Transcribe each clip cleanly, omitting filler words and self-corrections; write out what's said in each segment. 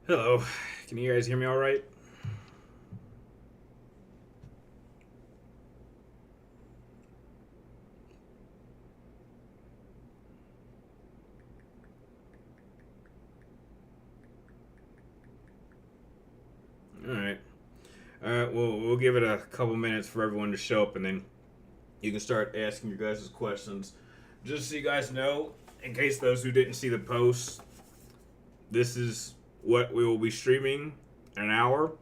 Hello. Can you guys hear me all right? All right. We'll give it a couple minutes for everyone to show up, and then you can start asking your guys' questions. Just so you guys know, in case those who didn't see the post, this is what we will be streaming in an hour.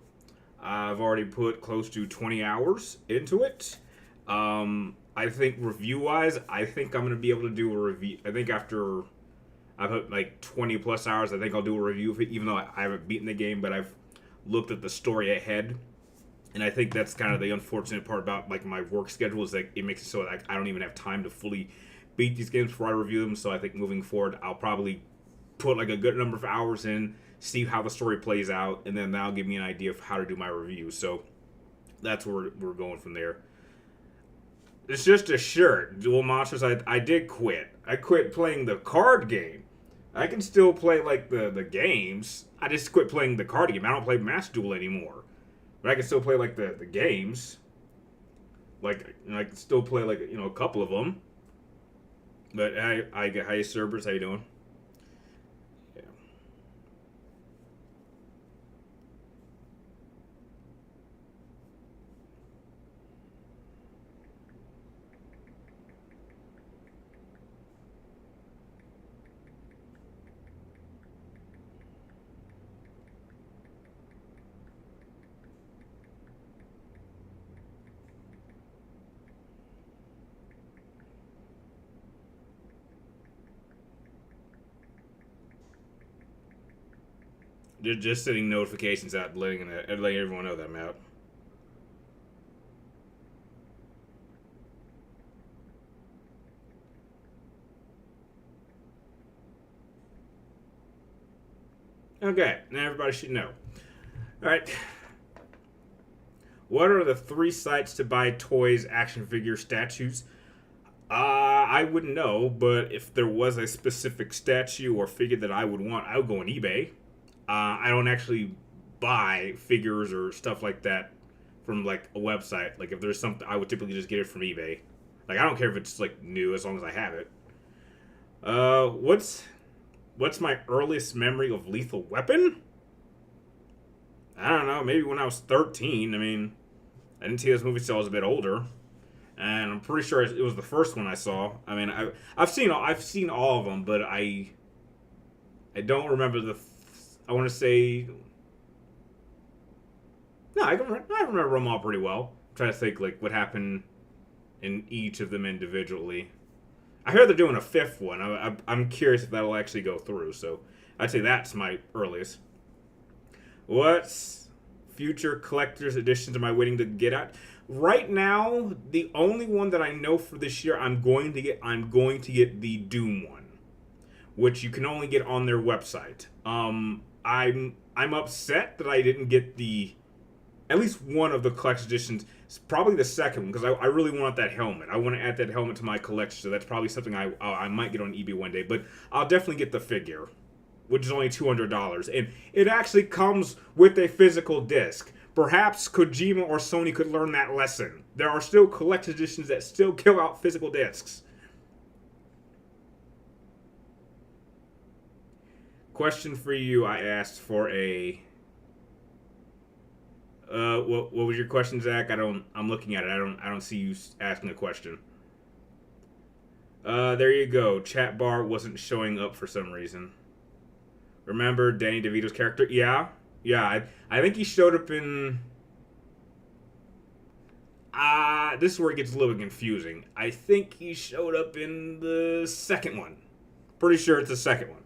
I've already put close to 20 hours into it. I think review wise, I think I'm gonna be able to do a review. I think after I've put like 20 plus hours, I think I'll do a review of it, even though I haven't beaten the game, but I've looked at the story ahead. And I think that's kind of the unfortunate part about like my work schedule is that it makes it so that I don't even have time to fully beat these games before I review them. So I think moving forward, I'll probably put like a good number of hours in, see how the story plays out, and then that'll give me an idea of how to do my review. So that's where we're going from there. It's just a shirt. Duel Monsters, I did quit. I quit playing the card game. I can still play like the games. I just quit playing the card game. I don't play Master Duel anymore. But I can still play like the games. I can still play like a couple of them. But hi Cerberus, how you doing? Yeah. Just sending notifications out, letting everyone know that I'm out. Okay, now everybody should know. All right. What are the three sites to buy toys, action figures, statues? I wouldn't know, but if there was a specific statue or figure that I would want, I would go on eBay. I don't actually buy figures or stuff like that from like a website. Like if there's something, I would typically just get it from eBay. Like I don't care if it's like new as long as I have it. What's my earliest memory of Lethal Weapon? I don't know. Maybe when I was 13. I mean, I didn't see this movie until I was a bit older, and I'm pretty sure it was the first one I saw. I mean, I've seen all of them, but I don't remember I want to say no. I remember them all pretty well. I'm trying to think like what happened in each of them individually. I hear they're doing a fifth one. I'm curious if that'll actually go through. So I'd say that's my earliest. What's future collector's editions am I waiting to get at? Right now, the only one that I know for this year I'm going to get the Doom one, which you can only get on their website. I'm upset that I didn't get the at least one of the collector's editions. It's probably the second one because I really want that helmet. I want to add that helmet to my collection, so that's probably something I might get on eBay one day. But I'll definitely get the figure, which is only $200, and it actually comes with a physical disc. Perhaps Kojima or Sony could learn that lesson. There are still collector's editions that still give out physical discs. Question for you: I asked for a. What was your question, Zach? I don't. I'm looking at it. I don't see you asking a question. There you go. Chat bar wasn't showing up for some reason. Remember Danny DeVito's character? Yeah, yeah. I think he showed up in. This is where it gets a little bit confusing. I think he showed up in the second one. Pretty sure it's the second one.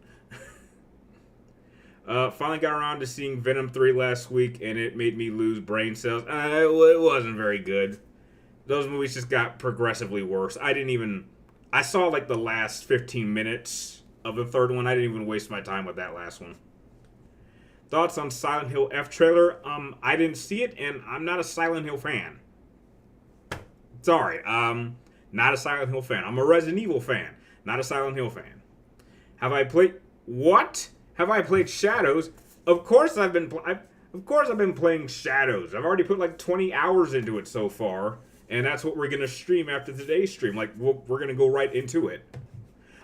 Finally got around to seeing Venom 3 last week, and it made me lose brain cells. It wasn't very good. Those movies just got progressively worse. I saw like the last 15 minutes of the third one. I didn't even waste my time with that last one. Thoughts on Silent Hill F trailer? I didn't see it, and I'm not a Silent Hill fan. Sorry, not a Silent Hill fan. I'm a Resident Evil fan, not a Silent Hill fan. Have I played what? Have I played Shadows? of course I've been playing Shadows. I've already put like 20 hours into it so far, and that's what we're gonna stream after today's stream. Like we're gonna go right into it.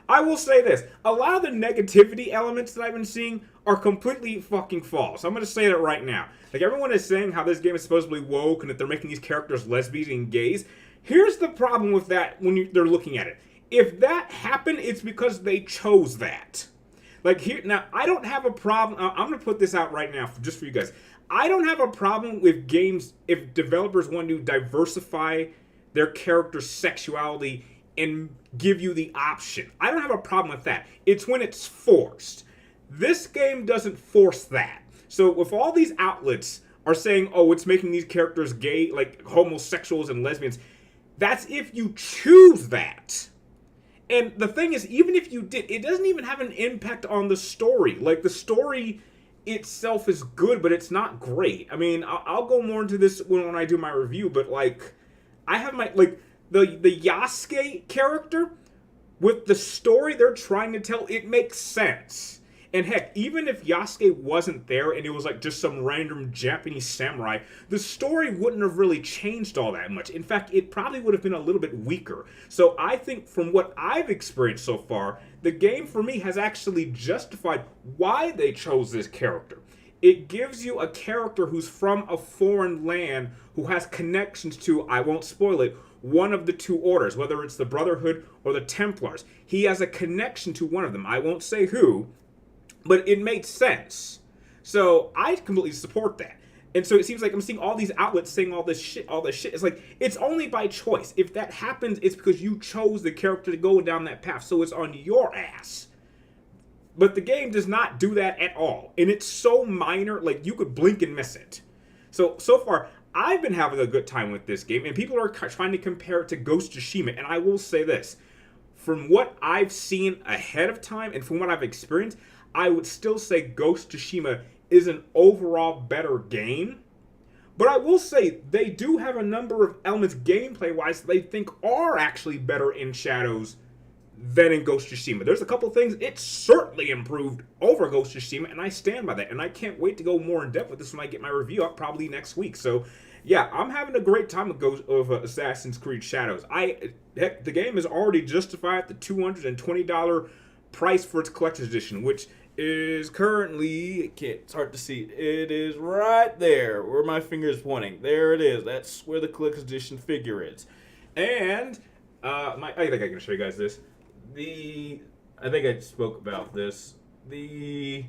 I will say this: a lot of the negativity elements that I've been seeing are completely fucking false. I'm gonna say that right now. Like everyone is saying how this game is supposedly woke and that they're making these characters lesbians and gays. Here's the problem with that when they're looking at it. If that happened, it's because they chose that. Like here now, I don't have a problem. I'm gonna put this out right now, just for you guys. I don't have a problem with games if developers want to diversify their character's sexuality and give you the option. I don't have a problem with that. It's when it's forced. This game doesn't force that. So if all these outlets are saying, oh, it's making these characters gay, like homosexuals and lesbians, that's if you choose that. And the thing is, even if you did, it doesn't even have an impact on the story. Like, the story itself is good, but it's not great. I mean, I'll go more into this when I do my review, but, like, I have my, like, the Yasuke character, with the story they're trying to tell, it makes sense. And heck, even if Yasuke wasn't there and it was like just some random Japanese samurai, the story wouldn't have really changed all that much. In fact, it probably would have been a little bit weaker. So I think from what I've experienced so far, the game for me has actually justified why they chose this character. It gives you a character who's from a foreign land who has connections to, I won't spoil it, one of the two orders, whether it's the Brotherhood or the Templars. He has a connection to one of them. I won't say who, but it made sense. So I completely support that. And so it seems like I'm seeing all these outlets saying all this shit. It's like, it's only by choice. If that happens, it's because you chose the character to go down that path. So it's on your ass. But the game does not do that at all. And it's so minor, like you could blink and miss it. So far, I've been having a good time with this game. And people are trying to compare it to Ghost of Tsushima. And I will say this. From what I've seen ahead of time and from what I've experienced, I would still say Ghost of Tsushima is an overall better game. But I will say they do have a number of elements gameplay-wise they think are actually better in Shadows than in Ghost of Tsushima. There's a couple things it certainly improved over Ghost of Tsushima, and I stand by that. And I can't wait to go more in depth with this when I get my review up probably next week. So yeah, I'm having a great time with Assassin's Creed Shadows. Heck, the game is already justified at the $220 price for its collector's edition, which is currently, it's hard to see, it is right there where my finger is pointing. There it is. That's where the collector's edition figure is. And I think I can show you guys this. I think I spoke about this. The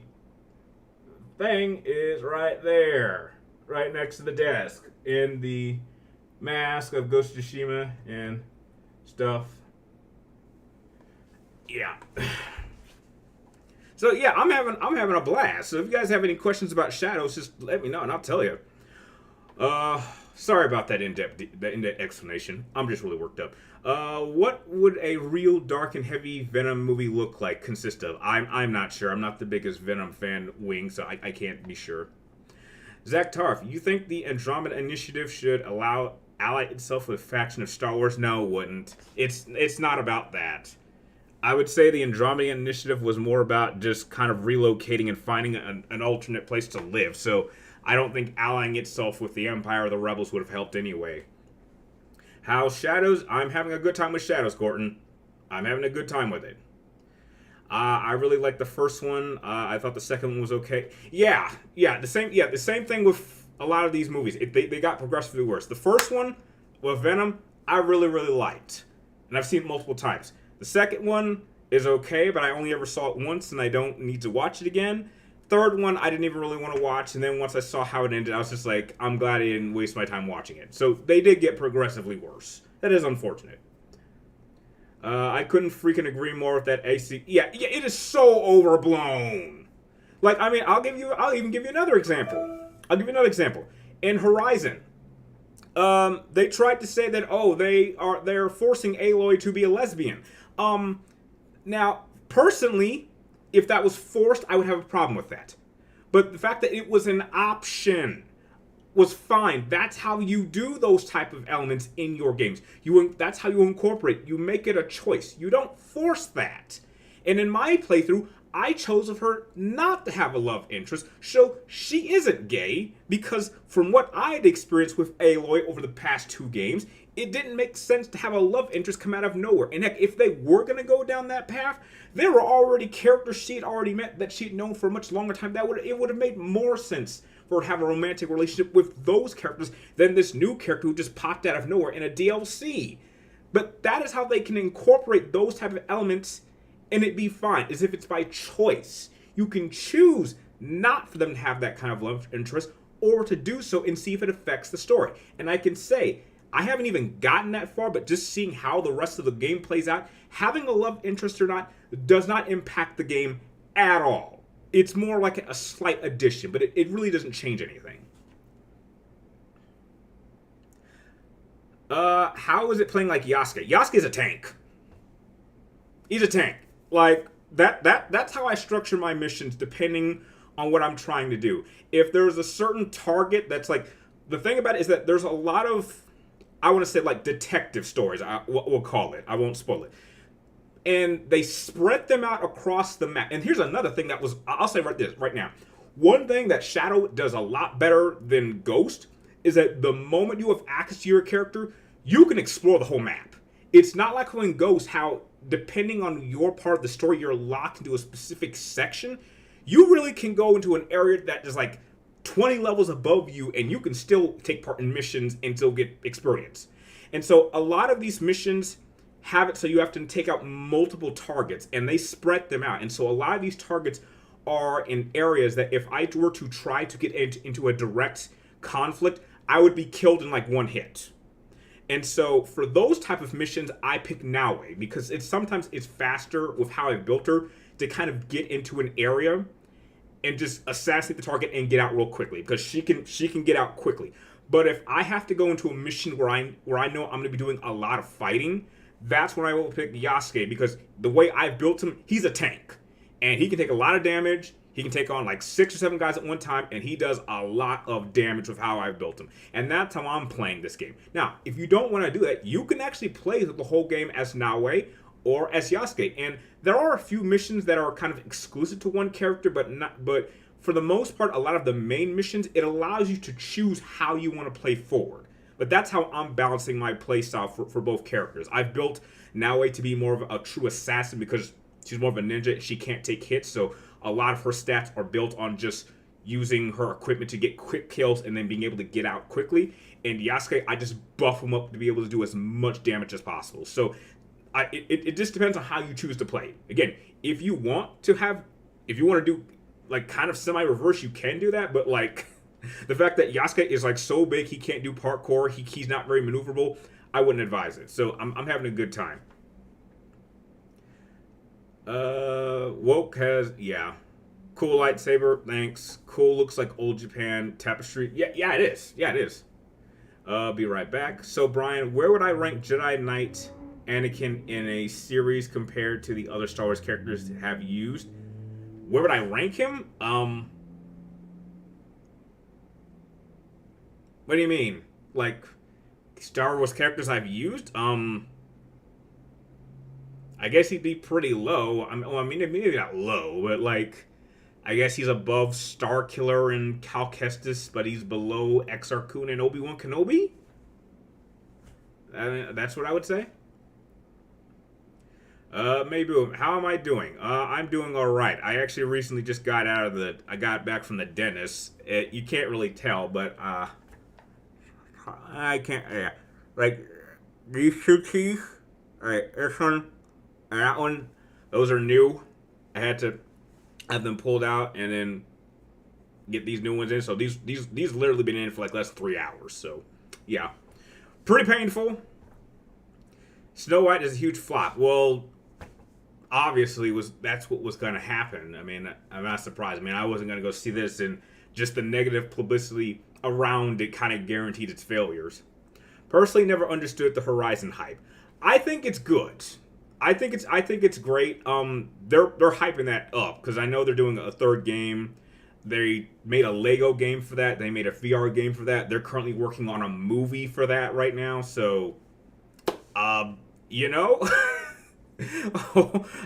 thing is right there, right next to the desk, in the mask of Ghost of Tsushima and stuff. Yeah. So yeah, I'm having a blast. So if you guys have any questions about Shadows, just let me know and I'll tell you. Sorry about that in-depth explanation. I'm just really worked up. What would a real dark and heavy Venom movie look like? Consist of? I'm not sure. I'm not the biggest Venom fan wing, so I can't be sure. Zach Tarf, you think the Andromeda Initiative should ally itself with a faction of Star Wars? No, it wouldn't. It's not about that. I would say the Andromeda Initiative was more about just kind of relocating and finding an alternate place to live. So I don't think allying itself with the Empire or the Rebels would have helped anyway. How Shadows? I'm having a good time with Shadows, Gorton. I'm having a good time with it. I really liked the first one. I thought the second one was okay. Yeah, the same thing with a lot of these movies. They got progressively worse. The first one with Venom, I really liked, and I've seen it multiple times. The second one is okay, but I only ever saw it once, and I don't need to watch it again. Third one, I didn't even really want to watch, and then once I saw how it ended, I was just like, I'm glad I didn't waste my time watching it. So they did get progressively worse. That is unfortunate. I couldn't freaking agree more with that AC. Yeah, it is so overblown. Like, I mean, I'll even give you another example. In Horizon, they tried to say that, they're forcing Aloy to be a lesbian. Now, personally, if that was forced, I would have a problem with that. But the fact that it was an option was fine. That's how you do those type of elements in your games. That's how you incorporate. You make it a choice. You don't force that. And in my playthrough, I chose of her not to have a love interest, so she isn't gay, because from what I had experienced with Aloy over the past 2 games, it didn't make sense to have a love interest come out of nowhere. And heck, if they were going to go down that path, there were already characters she had already met that she'd known for a much longer time. It would have made more sense for her to have a romantic relationship with those characters than this new character who just popped out of nowhere in a DLC. But that is how they can incorporate those type of elements and it be fine, as if it's by choice. You can choose not for them to have that kind of love interest, or to do so and see if it affects the story. And I can say, I haven't even gotten that far, but just seeing how the rest of the game plays out, having a love interest or not does not impact the game at all. It's more like a slight addition, but it really doesn't change anything. How is it playing like Yasuke? Yasuke's a tank. He's a tank. Like, that's how I structure my missions, depending on what I'm trying to do. If there's a certain target that's like, the thing about it is that there's a lot of, I want to say, like, detective stories, we'll call it. I won't spoil it. And they spread them out across the map. And here's another thing that was, I'll say right now. One thing that Shadow does a lot better than Ghost is that the moment you have access to your character, you can explore the whole map. It's not like in Ghost, how depending on your part of the story, you're locked into a specific section. You really can go into an area that is like 20 levels above you, and you can still take part in missions and still get experience. And so a lot of these missions have it so you have to take out multiple targets, and they spread them out. And so a lot of these targets are in areas that if I were to try to get into a direct conflict, I would be killed in like one hit. And so for those type of missions, I pick Naoe, because sometimes it's faster with how I've built her to kind of get into an area and just assassinate the target and get out real quickly, because she can get out quickly. But if I have to go into a mission where I know I'm going to be doing a lot of fighting, that's when I will pick Yasuke, because the way I've built him, he's a tank. And he can take a lot of damage. He can take on like 6 or 7 guys at one time, and he does a lot of damage with how I've built him. And that's how I'm playing this game. Now, if you don't want to do that, you can actually play the whole game as Naoe or as Yasuke. And there are a few missions that are kind of exclusive to one character, but for the most part, a lot of the main missions, it allows you to choose how you want to play forward. But that's how I'm balancing my playstyle for both characters. I've built Naoe to be more of a true assassin because she's more of a ninja. She can't take hits, so a lot of her stats are built on just using her equipment to get quick kills and then being able to get out quickly. And Yasuke, I just buff him up to be able to do as much damage as possible. So it just depends on how you choose to play. Again, if you want to do like kind of semi-reverse, you can do that. But like the fact that Yasuke is like so big, he can't do parkour. He's not very maneuverable. I wouldn't advise it. So I'm having a good time. Woke has, yeah. Cool lightsaber, thanks. Cool, looks like old Japan tapestry. Yeah, it is. Yeah, it is. Be right back. So, Brian, where would I rank Jedi Knight Anakin in a series compared to the other Star Wars characters that have used? Where would I rank him? What do you mean? Like, Star Wars characters I've used? I guess he'd be pretty low. I mean, maybe not low, but like, I guess he's above Starkiller and Cal Kestis, but he's below Exar Kun and Obi-Wan Kenobi? That's what I would say. Maybe. How am I doing? I'm doing all right. I actually recently just got I got back from the dentist. You can't really tell, but I can't. Yeah, like these 2 teeth. All right, this one. And that one, those are new. I had to have them pulled out and then get these new ones in. So these literally been in for like less than 3 hours. So yeah, pretty painful. Snow White is a huge flop. Well, obviously that's what was going to happen. I mean, I'm not surprised. I mean, I wasn't going to go see this, and just the negative publicity around it kind of guaranteed its failures. Personally, never understood the Horizon hype. I think it's good. I think it's great. They're hyping that up because I know they're doing a 3rd game. They made a Lego game for that. They made a VR game for that. They're currently working on a movie for that right now. So, you know,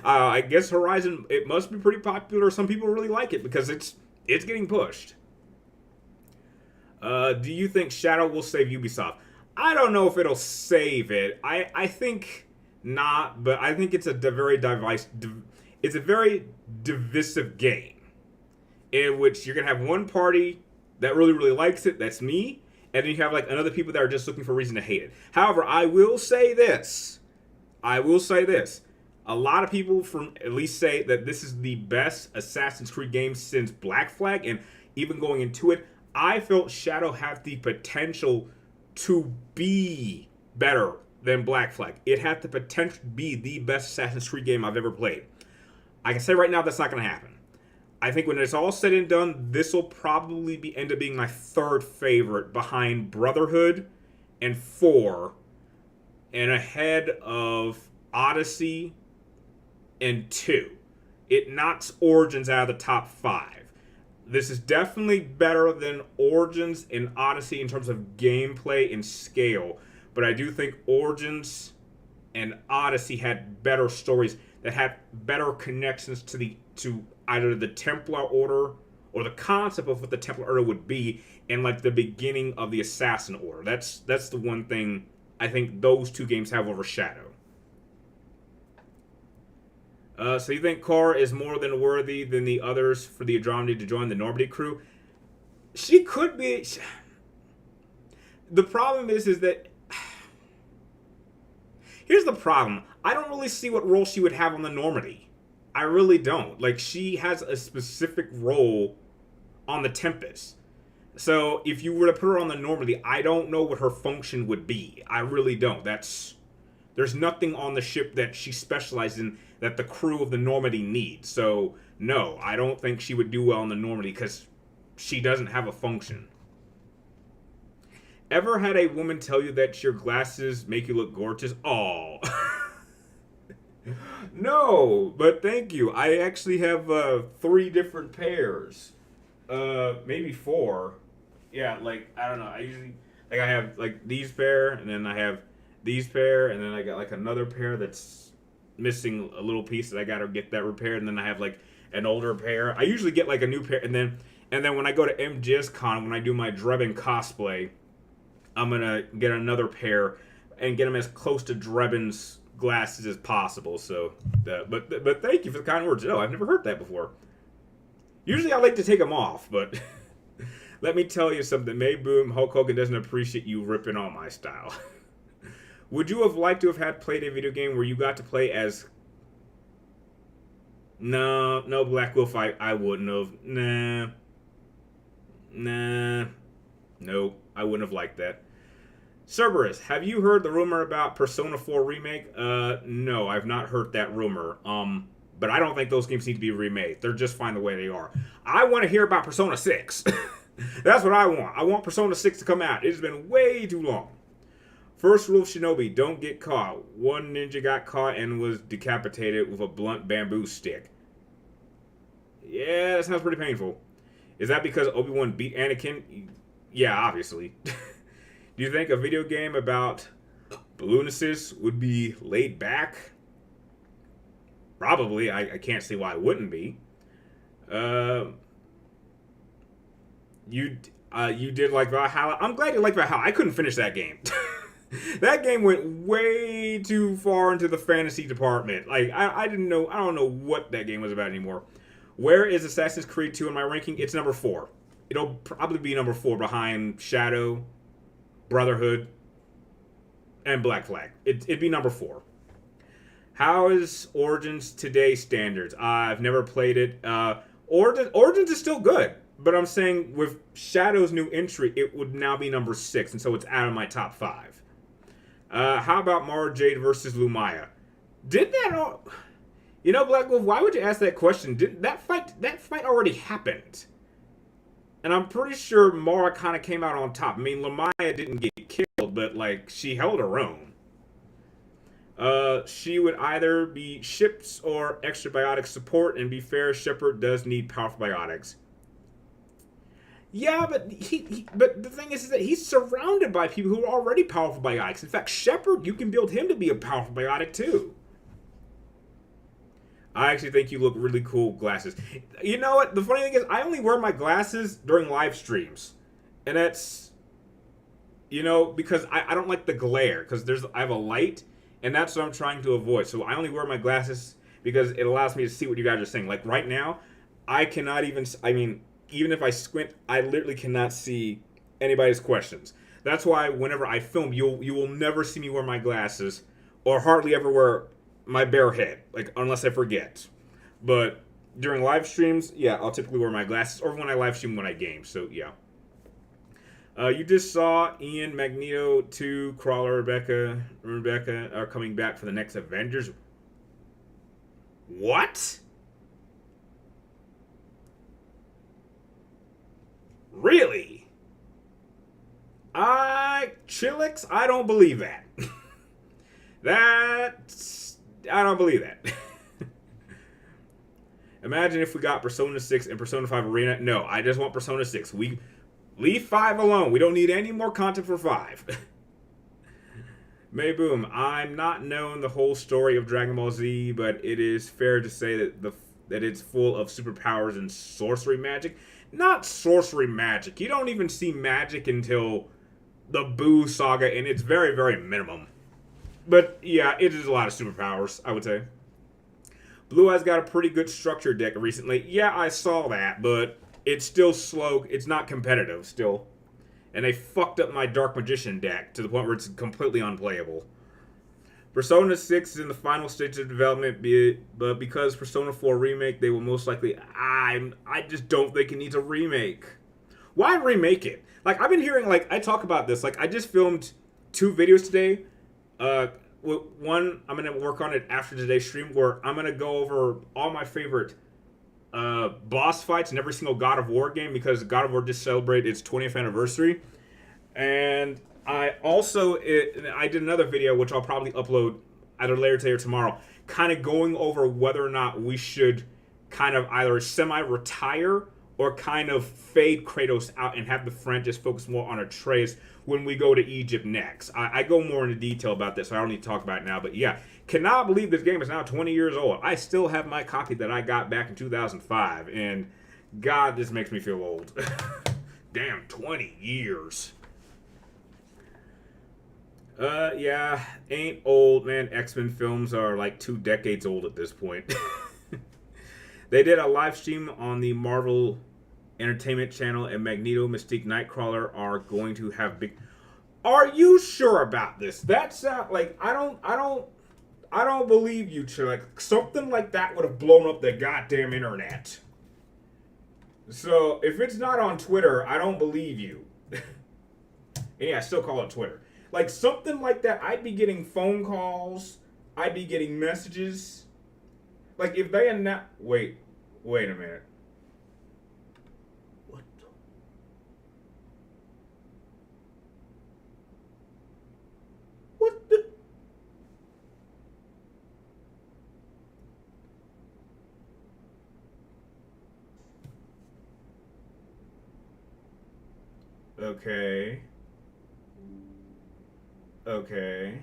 I guess Horizon, it must be pretty popular. Some people really like it because it's getting pushed. Do you think Shadow will save Ubisoft? I don't know if it'll save it. I think not, but I think it's it's a very divisive game in which you're gonna have one party that really likes it. That's me, and then you have like another people that are just looking for a reason to hate it. However, I will say this. A lot of people from at least say that this is the best Assassin's Creed game since Black Flag, and even going into it, I felt Shadow had the potential to be better than Black Flag. It had the potential to be the best Assassin's Creed game I've ever played. I can say right now that's not going to happen. I think when it's all said and done, this will probably end up being my third favorite behind Brotherhood and 4, and ahead of Odyssey and 2. It knocks Origins out of the top 5. This is definitely better than Origins and Odyssey in terms of gameplay and scale, but I do think Origins and Odyssey had better stories that had better connections to either the Templar Order or the concept of what the Templar Order would be and like the beginning of the Assassin Order. That's the one thing I think those two games have over Shadow. So you think Cora is more than worthy than the others for the Andromeda to join the Normandy crew? She could be. The problem is that here's the problem. I don't really see what role she would have on the Normandy. I really don't. Like, she has a specific role on the Tempest. So if you were to put her on the Normandy, I don't know what her function would be. I really don't. There's nothing on the ship that she specializes in that the crew of the Normandy needs. So, no, I don't think she would do well on the Normandy because she doesn't have a function. Ever had a woman tell you that your glasses make you look gorgeous? Oh. No, but thank you. I actually have 3 different pairs. Maybe 4. Yeah, like, I don't know. I usually, like, I have, like, these pair, and then I have these pair, and then I got, like, another pair that's missing a little piece that I gotta get that repaired, and then I have, like, an older pair. I usually get, like, a new pair, and then when I go to MGSCon, when I do my Drebin cosplay, I'm gonna get another pair and get them as close to Drebin's glasses as possible. So, but thank you for the kind words. No, I've never heard that before. Usually I like to take them off, but let me tell you something. Mayboom, Hulk Hogan doesn't appreciate you ripping on my style. Would you have liked to have had played a video game where you got to play as... No, Black Wolf, I wouldn't have. Nah. Nope, I wouldn't have liked that. Cerberus, have you heard the rumor about Persona 4 remake? No, I've not heard that rumor. But I don't think those games need to be remade. They're just fine the way they are. I want to hear about Persona 6. That's what I want. I want Persona 6 to come out. It's been way too long. First rule of Shinobi, don't get caught. One ninja got caught and was decapitated with a blunt bamboo stick. Yeah, that sounds pretty painful. Is that because Obi-Wan beat Anakin? Yeah, obviously. Do you think a video game about balloonacists would be laid back? Probably. I can't see why it wouldn't be. You did like Valhalla. I'm glad you liked Valhalla. I couldn't finish that game. That game went way too far into the fantasy department. Like, I don't know what that game was about anymore. Where is Assassin's Creed 2 in my ranking? It's number 4. It'll probably be number 4 behind Shadow, Brotherhood, and Black Flag. It'd be number 4. How is Origins today standards? I've never played it. Origins is still good, but I'm saying with Shadow's new entry, it would now be number 6, and so it's out of my top 5. How about Mara Jade versus Lumaya? Did that all... You know, Black Wolf, why would you ask that question? Didn't that fight already happened? And I'm pretty sure Mara kind of came out on top. I mean, Lumaya didn't get killed, but, like, she held her own. She would either be ships or extra biotic support, and be fair, Shepard does need powerful biotics. Yeah, but but the thing is that he's surrounded by people who are already powerful biotics. In fact, Shepard, you can build him to be a powerful biotic too. I actually think you look really cool with glasses. You know what? The funny thing is, I only wear my glasses during live streams, and that's because I don't like the glare because I have a light, and that's what I'm trying to avoid. So I only wear my glasses because it allows me to see what you guys are saying. Like right now, I cannot even. I mean, even if I squint, I literally cannot see anybody's questions. That's why whenever I film, you will never see me wear my glasses, or hardly ever wear my bare head, like unless I forget. But during live streams, yeah, I'll typically wear my glasses, or when I live stream when I game. So yeah. You just saw Ian, Magneto, 2, Crawler, Rebecca are coming back for the next Avengers. What? Really? Chillix, I don't believe that. I don't believe that. Imagine if we got Persona 6 and Persona 5 Arena. No, I just want Persona 6. We leave 5 alone. We don't need any more content for 5. Mayboom, I'm not known the whole story of Dragon Ball Z, but it is fair to say that it's full of superpowers and sorcery magic. Not sorcery magic. You don't even see magic until the Boo saga, and it's very, very minimum. But yeah, it is a lot of superpowers, I would say. Blue Eyes got a pretty good structure deck recently. Yeah, I saw that, but it's still slow. It's not competitive still. And they fucked up my Dark Magician deck to the point where it's completely unplayable. Persona 6 is in the final stage of development, but because Persona 4 Remake, they will most likely... I just don't think it needs a remake. Why remake it? Like, I've been hearing, like, I talk about this. Like, I just filmed 2 videos today. One, I'm going to work on it after today's stream, where I'm going to go over all my favorite boss fights in every single God of War game, because God of War just celebrated its 20th anniversary. And I also I did another video which I'll probably upload either later today or tomorrow, kind of going over whether or not we should kind of either semi-retire or kind of fade Kratos out and have the friend just focus more on Atreus when we go to Egypt next. I go more into detail about this, so I don't need to talk about it now. But yeah, cannot believe this game is now 20 years old. I still have my copy that I got back in 2005, and God, this makes me feel old. Damn, 20 years. Yeah, ain't old, man. X-Men films are like 2 decades old at this point. They did a live stream on the Marvel Entertainment Channel, and Magneto, Mystique, Nightcrawler are going to have big... Are you sure about this? That's like, I don't believe you, like, something like that would have blown up the goddamn internet. So, if it's not on Twitter, I don't believe you. And yeah, I still call it Twitter. Like, something like that, I'd be getting phone calls. I'd be getting messages. Like, if they announce... Wait a minute. What the... What the... Okay. Okay.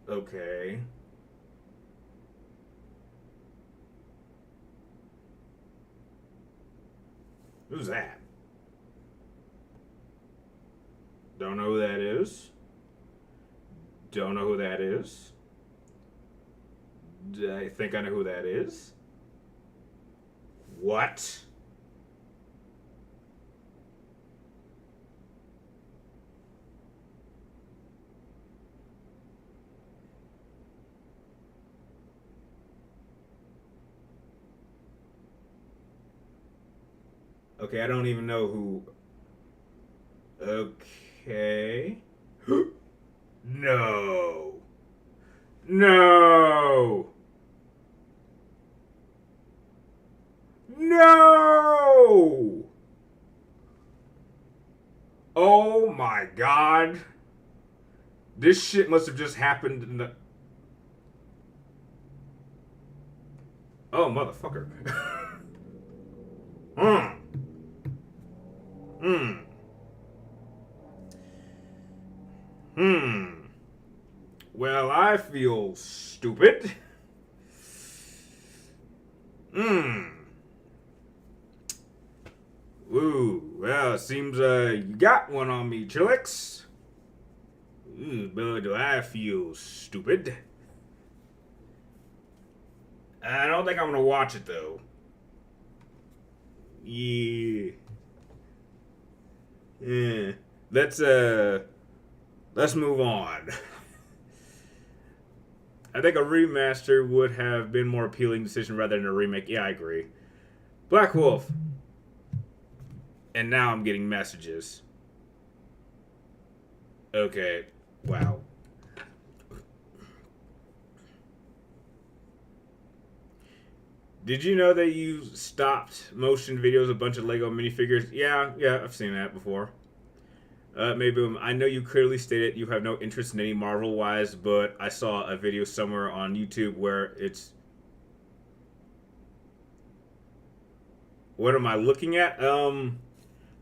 Okay. Who's that? Don't know who that is. Don't know who that is. I think I know who that is. What? Okay, I don't even know who. Okay. No. No. No. Oh my God. This shit must have just happened in the... Oh, motherfucker. Well, I feel stupid. Ooh, well, it seems you got one on me, Chillax. Ooh, but do I feel stupid? I don't think I'm gonna watch it though. Yeah. Yeah. Let's move on. I think a remaster would have been more appealing decision rather than a remake. Yeah, I agree. Black Wolf. And now I'm getting messages. Okay. Wow. Did you know that you stopped motion videos a bunch of Lego minifigures? Yeah, I've seen that before. Maybe I know you clearly stated you have no interest in any Marvel wise, but I saw a video somewhere on YouTube where it's. What am I looking at?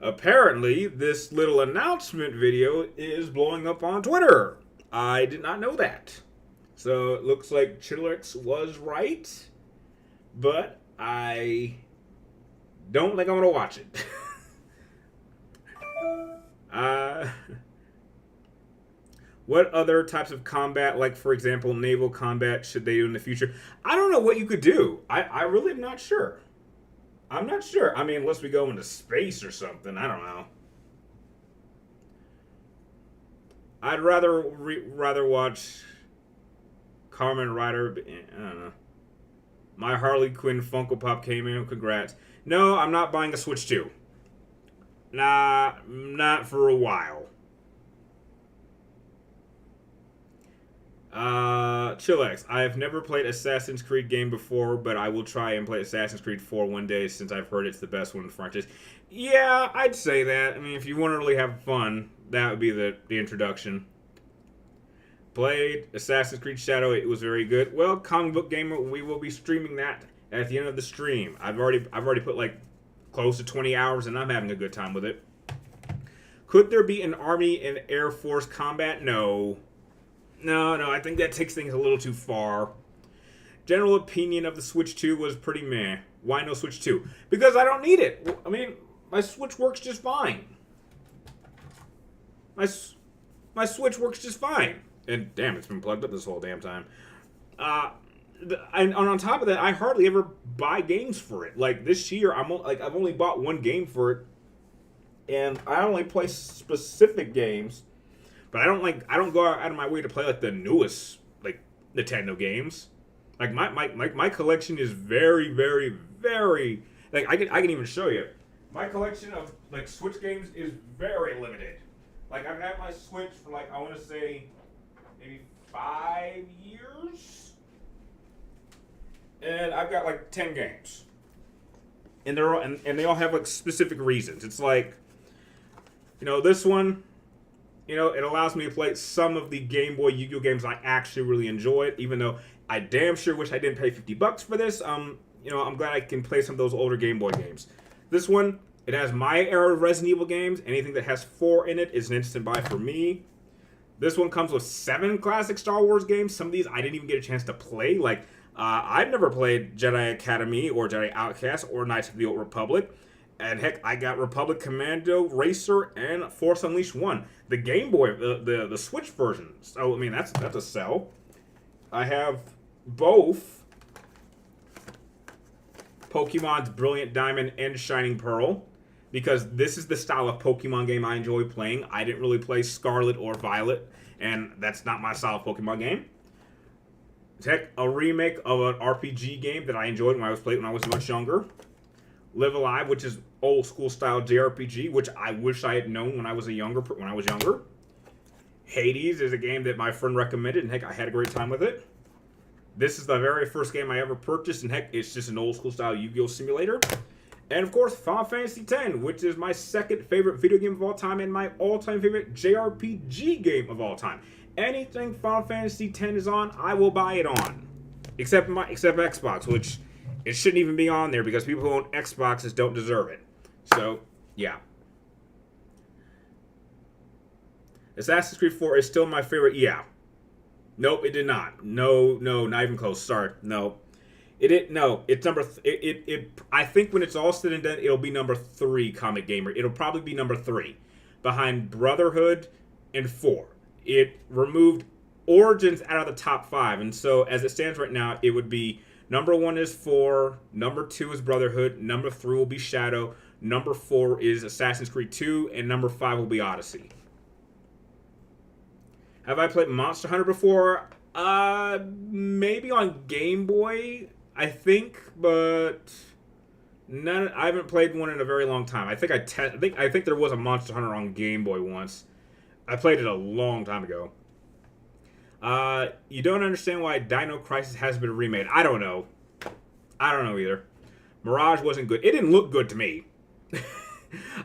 Apparently, this little announcement video is blowing up on Twitter. I did not know that. So it looks like Chillax was right, but I don't think I'm going to watch it. What other types of combat, like for example, naval combat, should they do in the future? I don't know what you could do. I really am not sure. I'm not sure. I mean, unless we go into space or something. I don't know. I'd rather watch Kamen Rider. I don't know. My Harley Quinn Funko Pop came in. Congrats. No, I'm not buying a Switch 2. Nah, not for a while. Chillax. I have never played Assassin's Creed game before, but I will try and play Assassin's Creed 4 one day since I've heard it's the best one in the franchise. Yeah, I'd say that. I mean, if you want to really have fun, that would be the introduction. Played Assassin's Creed Shadow. It was very good. Well, Comic Book Gamer, we will be streaming that at the end of the stream. I've already put like close to 20 hours, and I'm having a good time with it. Could there be an Army and Air Force combat? No. No, I think that takes things a little too far. General opinion of the Switch 2 was pretty meh. Why no Switch 2? Because I don't need it. I mean, my Switch works just fine. My Switch works just fine. And damn, it's been plugged up this whole damn time. And on top of that, I hardly ever buy games for it. Like this year, I've only bought one game for it, and I only play specific games. But I don't go out of my way to play like the newest like Nintendo games. Like my collection is very, very, very like I can even show you. My collection of like Switch games is very limited. Like I've had my Switch for like I want to say maybe 5 years, and I've got like 10 games, and they're all, and they all have like specific reasons. It's like, this one. It allows me to play some of the Game Boy Yu-Gi-Oh games I actually really enjoy, even though I damn sure wish I didn't pay $50 for this. I'm glad I can play some of those older Game Boy games. This one, it has my era of Resident Evil games. Anything that has 4 in it is an instant buy for me. This one comes with 7 classic Star Wars games. Some of these I didn't even get a chance to play. Like, I've never played Jedi Academy or Jedi Outcast or Knights of the Old Republic. And heck, I got Republic Commando, Racer, and Force Unleashed 1. The Game Boy, the Switch version. So, I mean, that's a sell. I have both Pokemon's Brilliant Diamond and Shining Pearl, because this is the style of Pokemon game I enjoy playing. I didn't really play Scarlet or Violet, and that's not my style of Pokemon game. Heck, a remake of an RPG game that I enjoyed when I was much younger. Live Alive, which is old school style JRPG, which I wish I had known when I was younger. Hades is a game that my friend recommended, and heck, I had a great time with it. This is the very first game I ever purchased, and heck, it's just an old school style Yu-Gi-Oh simulator. And of course, Final Fantasy X, which is my second favorite video game of all time and my all-time favorite JRPG game of all time. Anything Final Fantasy X is on, I will buy it on, except Xbox, which it shouldn't even be on there because people who own Xboxes don't deserve it. So, yeah. Assassin's Creed 4 is still my favorite. Yeah. Nope, it did not. No, not even close. Sorry. No. It didn't. No, it's number. I think when it's all said and done, it'll be number 3. Comic Gamer. It'll probably be number 3, behind Brotherhood and 4. It removed Origins out of the top 5, and so as it stands right now, it would be number 1 is 4, number 2 is Brotherhood, number 3 will be Shadow, number 4 is Assassin's Creed 2, and number 5 will be Odyssey. Have I played Monster Hunter before? Maybe on Game Boy, I think, but I haven't played one in a very long time. I think I think there was a Monster Hunter on Game Boy once. I played it a long time ago. You don't understand why Dino Crisis hasn't been remade. I don't know. I don't know either. Mirage wasn't good. It didn't look good to me.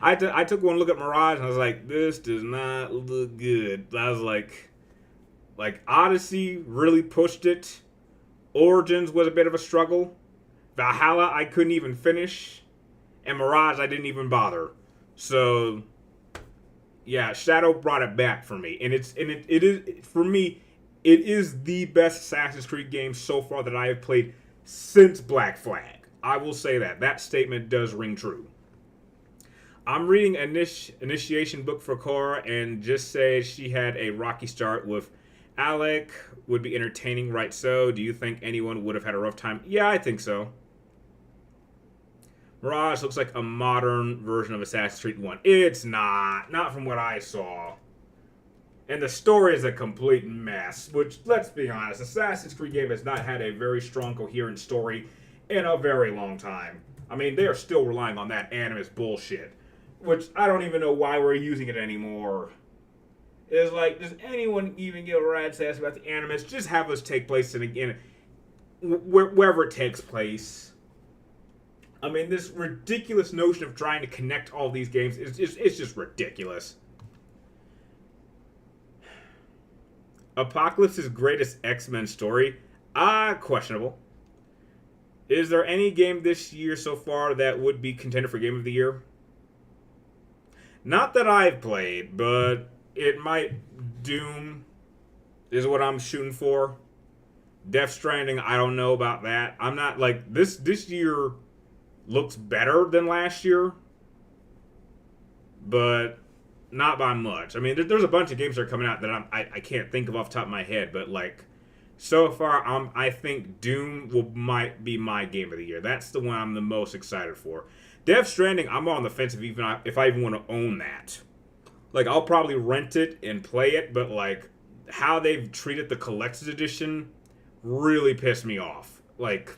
I took one look at Mirage and I was like, this does not look good. I was like Odyssey really pushed it. Origins was a bit of a struggle. Valhalla I couldn't even finish. And Mirage I didn't even bother. So yeah, Shadow brought it back for me. And it is for me, it is the best Assassin's Creed game so far that I have played since Black Flag. I will say that. That statement does ring true. I'm reading initiation book for Cora and just say she had a rocky start with Alec. Would be entertaining, right? So, do you think anyone would have had a rough time? Yeah, I think so. Mirage looks like a modern version of Assassin's Creed 1. It's not. Not from what I saw. And the story is a complete mess, which, let's be honest, Assassin's Creed game has not had a very strong, coherent story in a very long time. I mean, they are still relying on that Animus bullshit, which I don't even know why we're using it anymore. It's like, does anyone even give a rat's ass about the Animus? Just have us take place in wherever it takes place. I mean, this ridiculous notion of trying to connect all these games is just ridiculous. Apocalypse's greatest X-Men story? Questionable. Is there any game this year so far that would be contender for Game of the Year? Not that I've played, but it might. Doom is what I'm shooting for. Death Stranding, I don't know about that. I'm not like this year looks better than last year, but not by much. I mean, there's a bunch of games that are coming out that I can't think of off the top of my head, but like so far, I think Doom might be my game of the year. That's the one I'm the most excited for. Death Stranding, I'm on the fence if I even want to own that. Like, I'll probably rent it and play it, but like how they've treated the collector's edition really pissed me off. Like,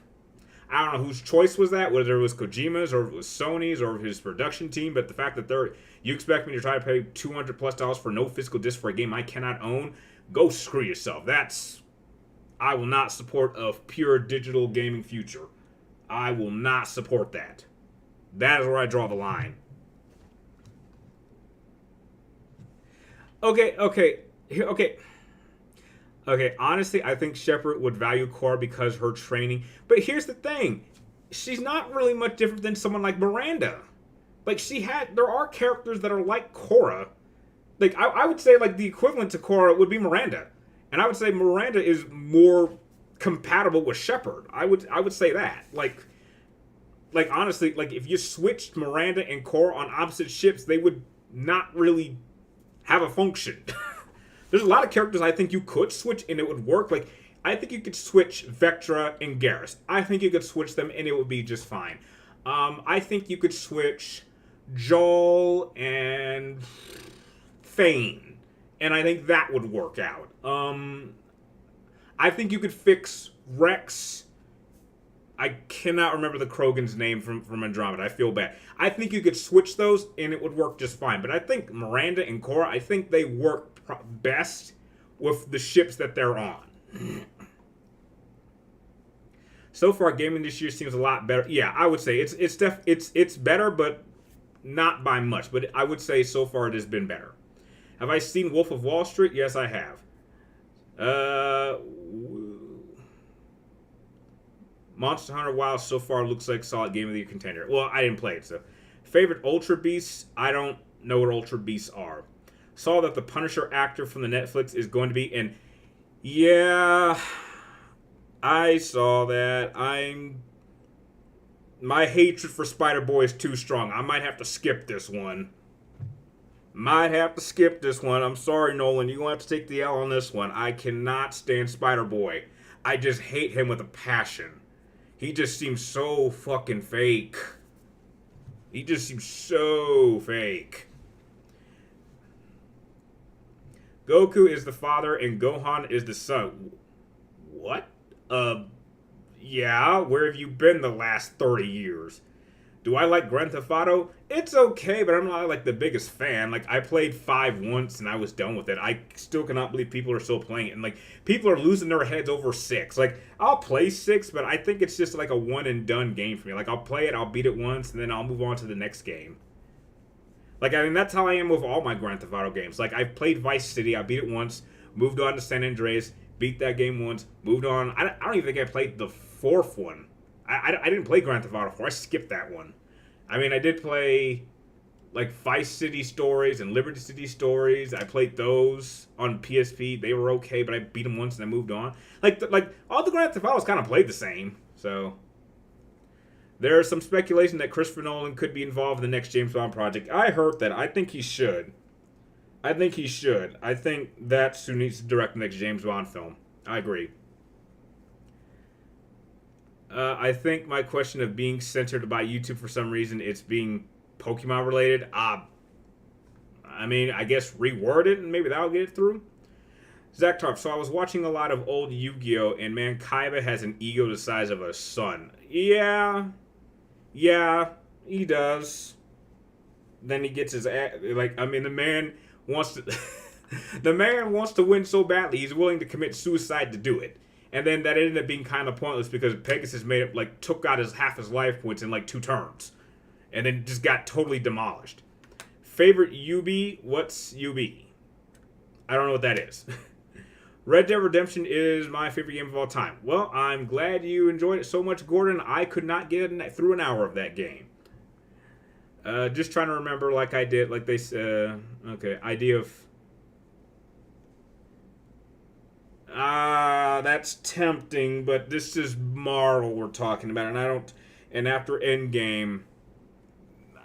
I don't know whose choice was that, whether it was Kojima's or it was Sony's or his production team, but the fact that you expect me to try to pay $200+ for no physical disc for a game I cannot own, go screw yourself. I will not support a pure digital gaming future. I will not support that. That is where I draw the line. Okay. Honestly, I think Shepard would value Cora because her training. But here's the thing. She's not really much different than someone like Miranda. Like, there are characters that are like Cora. Like, I would say, like, the equivalent to Cora would be Miranda. And I would say Miranda is more compatible with Shepard. I would say that. Like, honestly, like, if you switched Miranda and Cora on opposite ships, they would not really have a function. There's a lot of characters I think you could switch and it would work. Like, I think you could switch Vectra and Garrus. I think you could switch them and it would be just fine. I think you could switch Joel and Thane. And I think that would work out. I think you could fix Rex. I cannot remember the Krogan's name from Andromeda. I feel bad. I think you could switch those and it would work just fine. But I think Miranda and Cora, I think they work best with the ships that they're on. So far, gaming this year seems a lot better. Yeah, I would say it's better, but not by much. But I would say so far it has been better. Have I seen Wolf of Wall Street? Yes, I have. Monster Hunter Wilds so far looks like solid game of the year contender. Well, I didn't play it, so. Favorite Ultra Beasts? I don't know what Ultra Beasts are. Saw that the Punisher actor from the Netflix is going to be in. Yeah, I saw that. My hatred for Spider-Boy is too strong. I might have to skip this one. I'm sorry, Nolan. You're going to have to take the L on this one. I cannot stand Spider-Boy. I just hate him with a passion. He just seems so fucking fake. Goku is the father and Gohan is the son. What? Yeah, where have you been the last 30 years? Do I like Grand Theft Auto? It's okay, but I'm not like the biggest fan. Like, I played 5 once and I was done with it. I still cannot believe people are still playing it. And like, people are losing their heads over 6. Like, I'll play 6, but I think it's just like a one and done game for me. Like, I'll play it, I'll beat it once, and then I'll move on to the next game. Like, I mean, that's how I am with all my Grand Theft Auto games. Like, I've played Vice City, I beat it once, moved on to San Andreas, beat that game once, moved on. I don't even think I played the 4th one. I didn't play Grand Theft Auto 4. I skipped that one. I mean, I did play, like, Vice City Stories and Liberty City Stories. I played those on PSP. They were okay, but I beat them once and I moved on. Like all the Grand Theft Autos kind of played the same. So, there's some speculation that Christopher Nolan could be involved in the next James Bond project. I heard that. I think he should. I think that's who needs to direct the next James Bond film. I agree. I think my question of being censored by YouTube for some reason, it's being Pokemon related. I mean, I guess reword it and maybe that'll get it through. Zach Tarp, so I was watching a lot of old Yu-Gi-Oh! And man, Kaiba has an ego the size of a sun. Yeah, he does. Then he gets his ass, like, I mean, the man wants to, the man wants to win so badly, he's willing to commit suicide to do it. And then that ended up being kind of pointless because Pegasus made it, like, took out half his life points in, like, 2 turns. And then just got totally demolished. Favorite UB? What's UB? I don't know what that is. Red Dead Redemption is my favorite game of all time. Well, I'm glad you enjoyed it so much, Gordon. I could not get through an hour of that game. Just trying to remember like I did, like they said, okay, idea of... that's tempting, but this is Marvel we're talking about, and I don't. And after Endgame,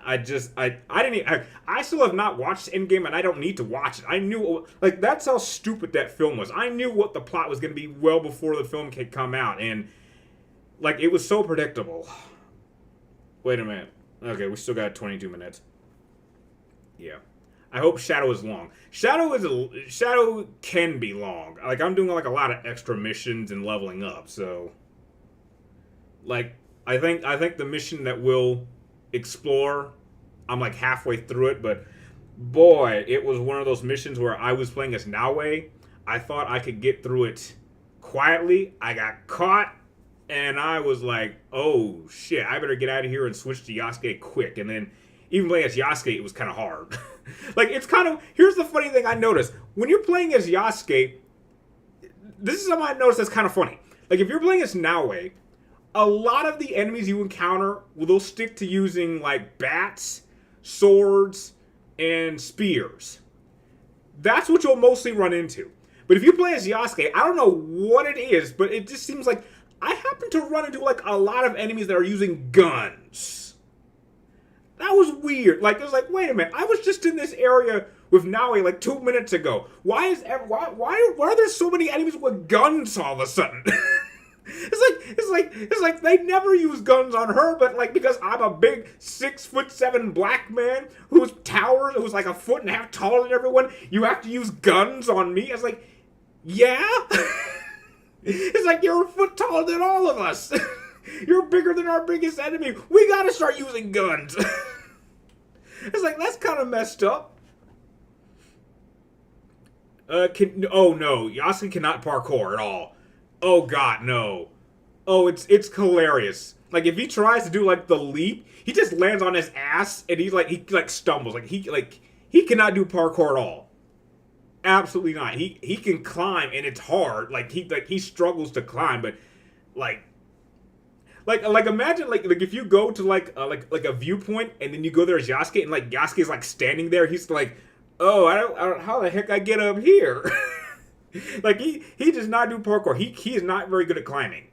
I still have not watched Endgame, and I don't need to watch it. I knew, like, that's how stupid that film was. I knew what the plot was going to be well before the film could come out, and like it was so predictable. Wait a minute. Okay, we still got 22 minutes. Yeah. I hope Shadow is long. Shadow can be long. Like, I'm doing like a lot of extra missions and leveling up, so like I think the mission that we'll explore, I'm like halfway through it, but boy, it was one of those missions where I was playing as Naue. I thought I could get through it quietly. I got caught, and I was like, oh shit, I better get out of here and switch to Yasuke quick. And then even playing as Yasuke, it was kind of hard. Like, it's kind of... Here's the funny thing I noticed. When you're playing as Yasuke, this is something I noticed that's kind of funny. Like, if you're playing as Naue, a lot of the enemies you encounter, well, they'll stick to using, like, bats, swords, and spears. That's what you'll mostly run into. But if you play as Yasuke, I don't know what it is, but it just seems like I happen to run into, like, a lot of enemies that are using guns. That was weird. Like, it was like, wait a minute. I was just in this area with Naue like 2 minutes ago. Why are there so many enemies with guns all of a sudden? It's like they never use guns on her, but like because I'm a big 6'7" black man who's like a foot and a half taller than everyone, you have to use guns on me. It's like, yeah. It's like you're a foot taller than all of us. You're bigger than our biggest enemy. We gotta start using guns. It's like, that's kind of messed up. Oh no, Yasuke cannot parkour at all. Oh god, no. Oh, it's hilarious. Like, if he tries to do like the leap, he just lands on his ass and he stumbles. Like he cannot do parkour at all. Absolutely not. He can climb and it's hard. Like he struggles to climb, but like imagine like if you go to like a viewpoint and then you go there as Yasuke and like Yasuke is like standing there, he's like, Oh, I don't how the heck I get up here? Like he does not do parkour. He is not very good at climbing.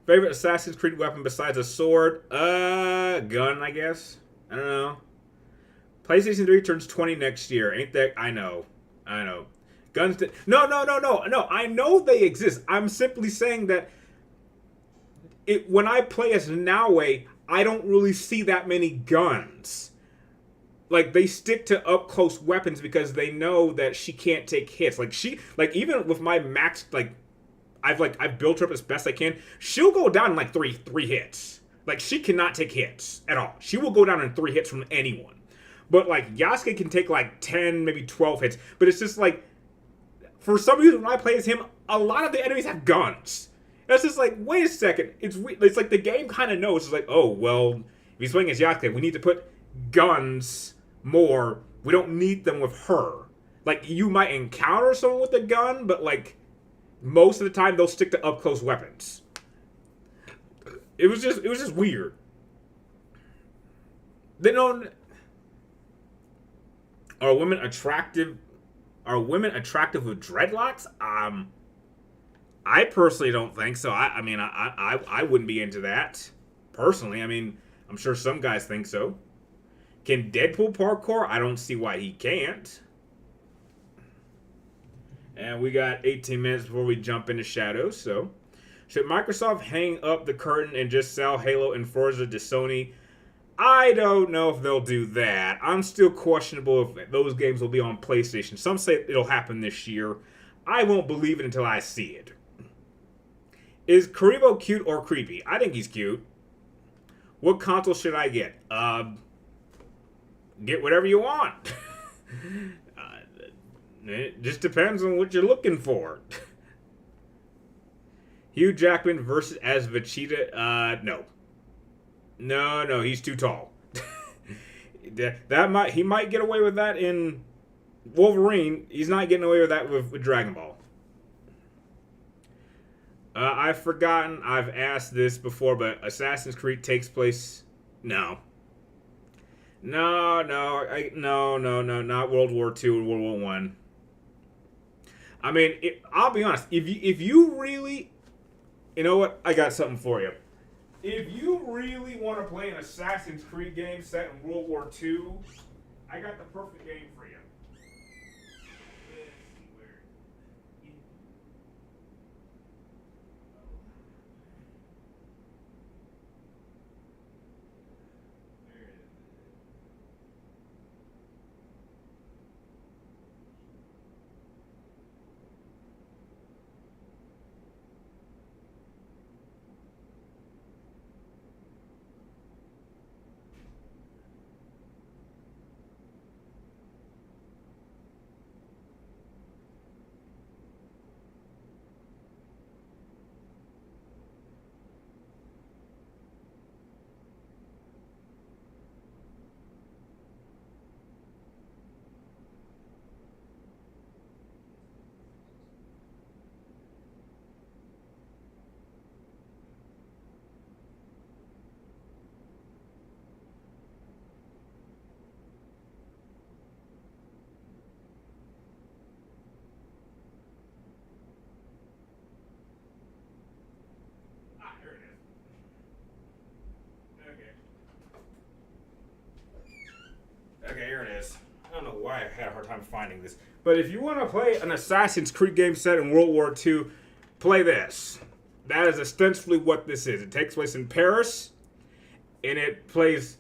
Favorite Assassin's Creed weapon besides a sword? Gun, I guess. I don't know. PlayStation 3 turns 20 next year. Ain't that? I know. I know. Guns. No. I know they exist. I'm simply saying that when I play as Naue, I don't really see that many guns. Like they stick to up close weapons because they know that she can't take hits. Like even with my max I've built her up as best I can. She'll go down in like three hits. Like she cannot take hits at all. She will go down in 3 hits from anyone. But like Yasuke can take like 10, maybe 12 hits. But it's just like for some reason when I play as him, a lot of the enemies have guns. That's just like, wait a second. It's like the game kind of knows. It's like, oh well, if he's playing as Yasuke, we need to put guns more. We don't need them with her. Like you might encounter someone with a gun, but like most of the time they'll stick to up close weapons. It was just weird. They don't. Are women attractive? Are women attractive with dreadlocks? I personally don't think so. I wouldn't be into that personally. I mean, I'm sure some guys think so. Can Deadpool parkour? I don't see why he can't. And we got 18 minutes before we jump into Shadows. So, should Microsoft hang up the curtain and just sell Halo and Forza to Sony? I don't know if they'll do that. I'm still questionable if those games will be on PlayStation. Some say it'll happen this year. I won't believe it until I see it. Is Karibo cute or creepy? I think he's cute. What console should I get? Get whatever you want. It just depends on what you're looking for. Hugh Jackman versus as Vegeta? No. No, he's too tall. He might get away with that in Wolverine. He's not getting away with that with Dragon Ball. I've forgotten. I've asked this before, but Assassin's Creed takes place. No. No, not World War II and World War One. I mean, I'll be honest. If you really, you know what, I got something for you. If you really want to play an Assassin's Creed game set in World War II, I got the perfect game for you. Okay, here it is. I don't know why I had a hard time finding this. But if you want to play an Assassin's Creed game set in World War II, play this. That is ostensibly what this is. It takes place in Paris, and it plays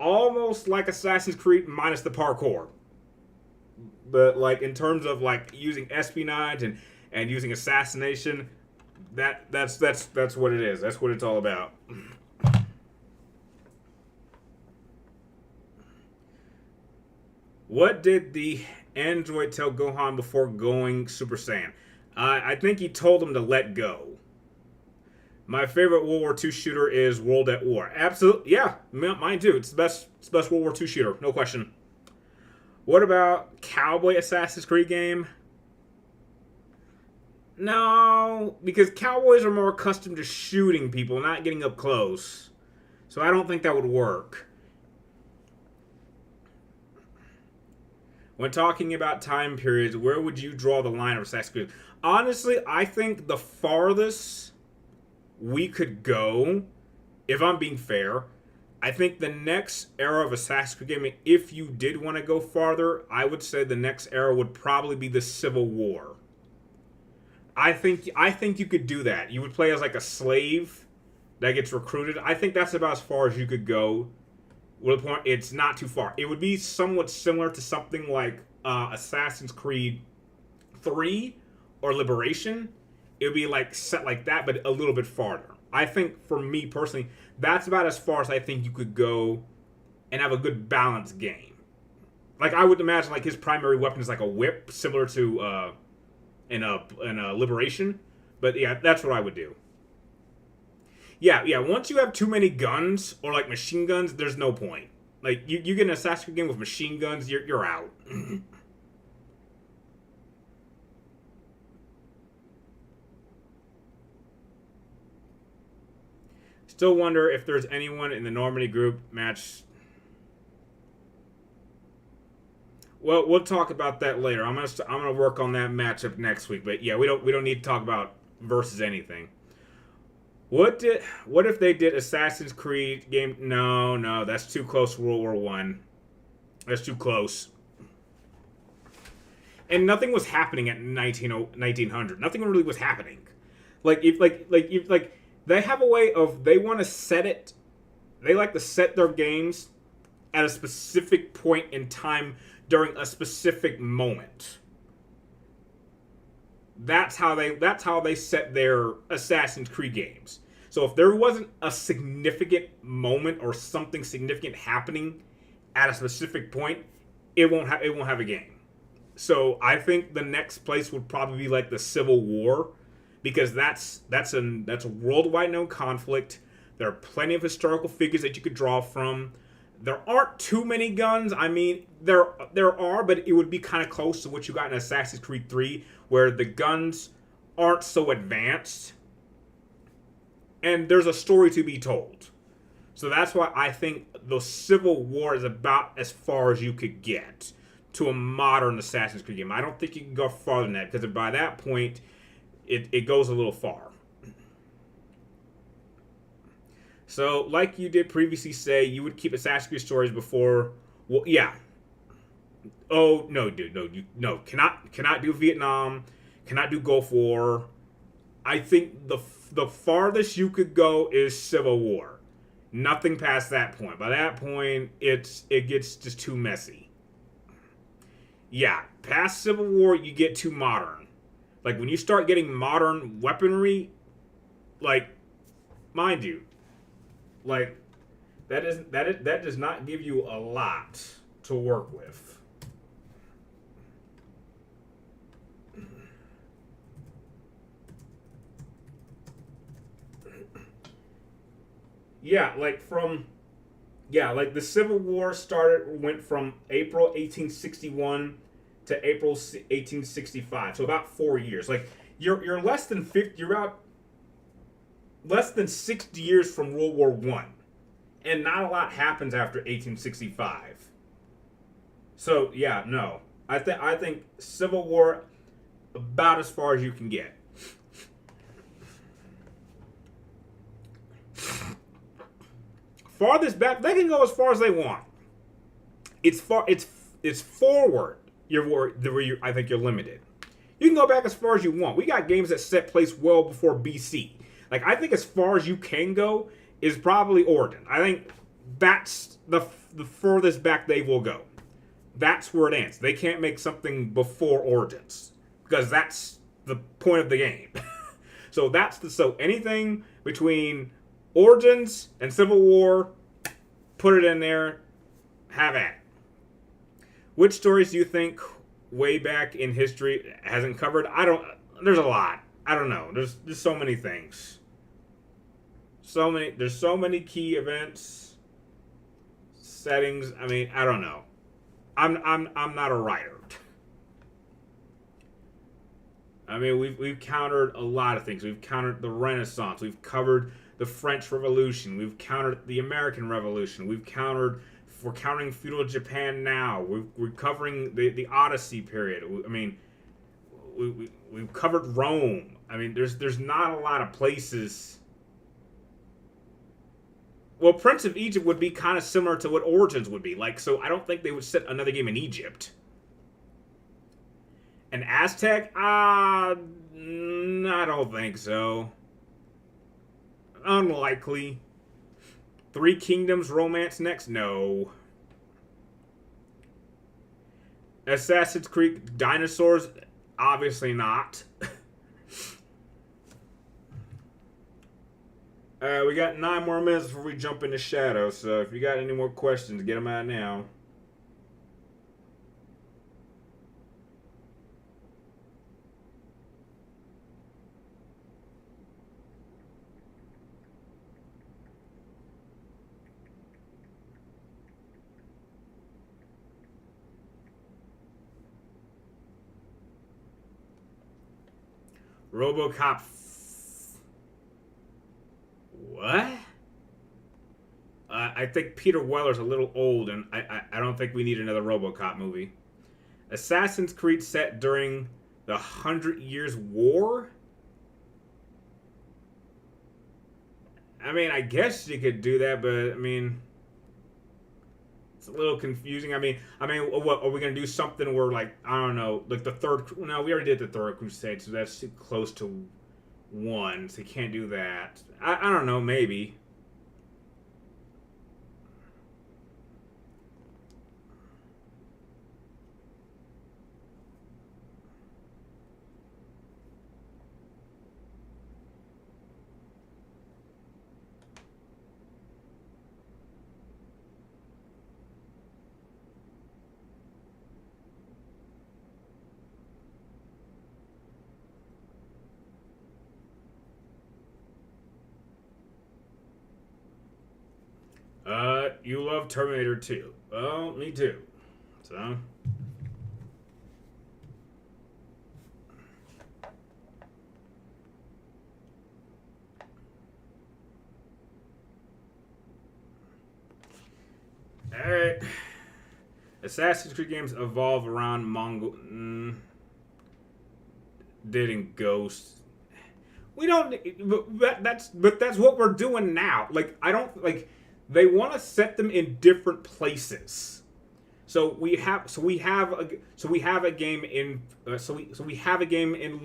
almost like Assassin's Creed minus the parkour. But like in terms of like using espionage and using assassination, that's what it is. That's what it's all about. What did the android tell Gohan before going Super Saiyan? I think he told him to let go. My favorite World War II shooter is World at War. Absolutely, yeah, mine too. It's the best World War II shooter, no question. What about Cowboy Assassin's Creed game? No, because cowboys are more accustomed to shooting people, not getting up close. So I don't think that would work. When talking about time periods, where would you draw the line of Assassin's Creed? Honestly, I think the farthest we could go, if I'm being fair, I think the next era of Assassin's Creed gaming, if you did want to go farther, I would say the next era would probably be the Civil War. I think you could do that. You would play as like a slave that gets recruited. I think that's about as far as you could go. It's not too far. It would be somewhat similar to something like Assassin's Creed 3 or Liberation. It would be like set like that, but a little bit farther. I think for me personally, that's about as far as I think you could go and have a good balanced game. Like I would imagine, like his primary weapon is like a whip, similar to in a Liberation. But yeah, that's what I would do. Yeah. Once you have too many guns or like machine guns, there's no point. Like you get an Assassin's Creed game with machine guns, you're out. Still wonder if there's anyone in the Normandy group match. Well, we'll talk about that later. I'm gonna work on that matchup next week. But yeah, we don't need to talk about versus anything. What if they did Assassin's Creed game? No, that's too close to World War One. That's too close. And nothing was happening at 1900. Nothing really was happening. Like if they have a way of they want to set it. They like to set their games at a specific point in time during a specific moment. That's how they set their Assassin's Creed games. So if there wasn't a significant moment or something significant happening at a specific point, it won't have a game. So I think the next place would probably be like the Civil War, because that's a worldwide known conflict. There are plenty of historical figures that you could draw from. There aren't too many guns. I mean, there are, but it would be kind of close to what you got in Assassin's Creed 3, where the guns aren't so advanced. And there's a story to be told. So that's why I think the Civil War is about as far as you could get to a modern Assassin's Creed game. I don't think you can go farther than that, because by that point, it goes a little far. So, like you did previously say, you would keep Assassin's Creed stories before. Well, yeah. Oh no, dude, no. Cannot do Vietnam. Cannot do Gulf War. I think the farthest you could go is Civil War. Nothing past that point. By that point, it gets just too messy. Yeah, past Civil War, you get too modern. Like when you start getting modern weaponry, like, mind you. Like, that does not give you a lot to work with. Like the Civil War went from April 1861 to April 1865, so about 4 years. Like you're less than 50. You're out less than 60 years from World War One, and not a lot happens after 1865. So yeah, no, I think Civil War about as far as you can get. Farthest back, they can go as far as they want. It's forward. I think you're limited. You can go back as far as you want. We got games that set place well before BC. Like, I think as far as you can go is probably Origin. I think that's the furthest back they will go. That's where it ends. They can't make something before Origins, because that's the point of the game. So anything between Origins and Civil War, put it in there, have at it. Which stories do you think way back in history hasn't covered? There's a lot. I don't know. There's so many things. There's so many key events, settings. I mean, I don't know. I'm not a writer. I mean, we've countered a lot of things. We've countered the Renaissance. We've covered the French Revolution. We've countered the American Revolution. We're countering feudal Japan now. We're covering the Odyssey period. I mean, we've covered Rome. I mean, there's not a lot of places. Well, Prince of Egypt would be kind of similar to what Origins would be like, so I don't think they would set another game in Egypt. An Aztec? I don't think so. Unlikely. Three Kingdoms romance next? No. Assassin's Creed dinosaurs? Obviously not. We got 9 more minutes before we jump into Shadow, so if you got any more questions, get them out now. RoboCop. What? I think Peter Weller's a little old, and I don't think we need another RoboCop movie. Assassin's Creed set during the 100 Years' War? I mean, I guess you could do that, but, I mean... It's a little confusing. I mean, what are we gonna do? Something where, like, I don't know, like the third? No, we already did the Third Crusade, so that's too close to 1, so you can't do that. I don't know, maybe. You love Terminator 2. Well, me too. So. Alright. Assassin's Creed games evolve around Mongol. Dating ghosts. We don't. But that's what we're doing now. Like, I don't like. They want to set them in different places. So we have a game in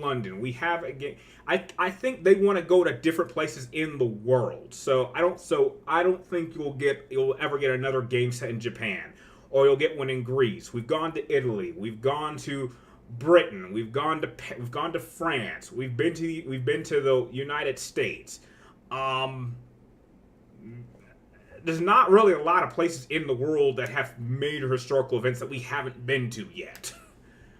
London. We have a game. I think they want to go to different places in the world. So I don't think you'll ever get another game set in Japan, or you'll get one in Greece. We've gone to Italy. We've gone to Britain. We've gone to France. We've been to the United States. There's not really a lot of places in the world that have major historical events that we haven't been to yet.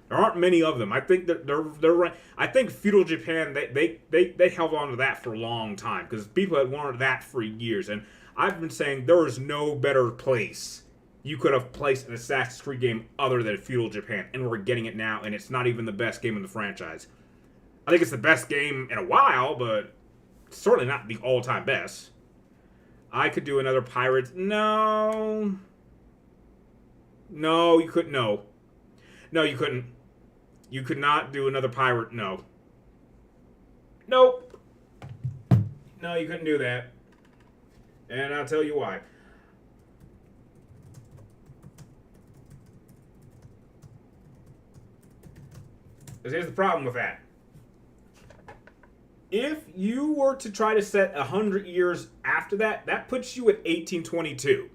There aren't many of them. I think that they're I think feudal Japan, they held on to that for a long time because people had wanted that for years. And I've been saying there is no better place you could have placed an Assassin's Creed game other than feudal Japan, and we're getting it now, and it's not even the best game in the franchise. I think it's the best game in a while, but certainly not the all-time best. I could do another Pirates. No. No, you couldn't. No. No, you couldn't. You could not do another pirate. No. Nope. No, you couldn't do that. And I'll tell you why. Because here's the problem with that. If you were to try to set 100 years after that, that puts you at 1822.